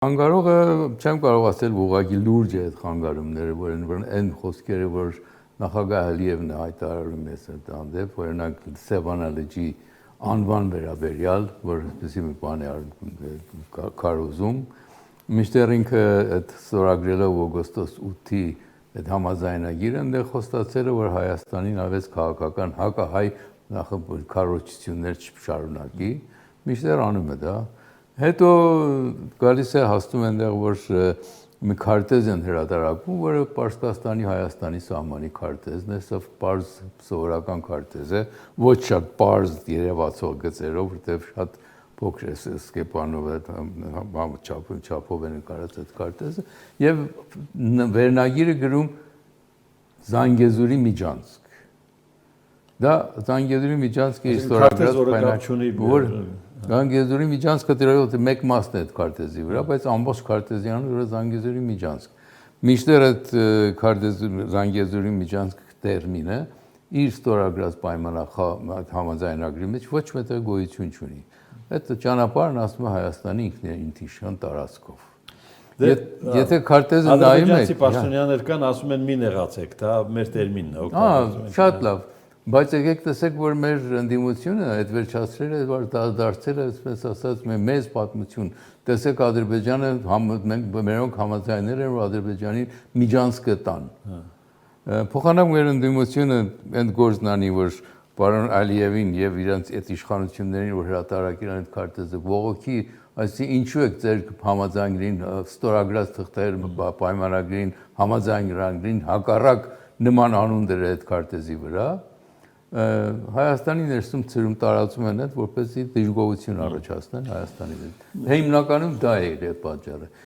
Խանգարողը չեմ կարող ասել ուղղակի լուրջ է այդ խանգարումները, որ այն խոսքերը, որ նախագահ Ալիևն է հայտարարում է այդ հանդեպ, օրինակ Սևան Ալիջի անվան վերաբերյալ, որ այսպեսի մի բան է քարոզում, մինչդեռ ինքը այդ ստորագրելով օգոստոս 8-ի այդ համաձայնագիրը այնտեղ խոստացել է, որ Հայաստանին ավեց քաղաքական հակահայ քարոզություններ չշարունակի, մինչդեռ անում է դա։ Հետո գալիս է հասնում այնտեղ, որ մի քարտեզ են հրատարակում, որը Պարսկաստանի Հայաստանի սահմանի քարտեզն է, սա պարզ սովորական քարտեզ է, ոչ շատ պարզ երևացող գծերով, որտեղ շատ փոքր է Սկեպանովը չափով է նկարած այդ քարտեզը, եւ վերնագիրը գրում Զանգեզուրի միջանցք։ Դա Զանգեզուրի միջանցքի ստորագրած Զանգեզուրի միջանցքը դրանով մեկ մասն է այդ քարտեզի վրա, բայց ամբողջ քարտեզի անունը Զանգեզուրի միջանցք։ Մինչդեռ այդ Զանգեզուրի միջանցք տերմինը իր ստորագրած համաձայնագրի մեջ ոչ մեկը գոյություն չունի։ Այդ ճանապարհն ասում է Հայաստանի ինքնիշխան տարածքով։ Եթե քարտեզը նայում եք, Պաշտոնյաներ կան, ասում են մի նեղացեք, դա մեր տերմինն է, օգտագործում։ Շատ լավ։ Բայց եկեք տեսեք, որ մեր ընդդիմությունը այդ վերջացրել է, որ դարձել է, այսպես ասած, մեծ պատմություն։ Տեսեք Ադրբեջանը մերոնք համաձայնել են, որ Ադրբեջանի միջանցքը տան։ Փոխանակ մեր ընդդիմությունը այն գործն անի, որ պարոն Ալիևին եւ իրենց այդ իշխանություններին, որ հրատարակել են այդ քարտեզը, ողոքի, այսինքն ինչու եք ձեր համաձայնագրին ստորագրած թղթեր պայմանագրին, համաձայնագրին հակառակ նման անուն դրել այդ քարտեզի վրա։ Հայաստանի ներսում ծրում տարածում են այդ, որպեսզի դժգոհություն առաջացնեն Հայաստանի հետ։ Հիմնականում դա է իր պատճառը։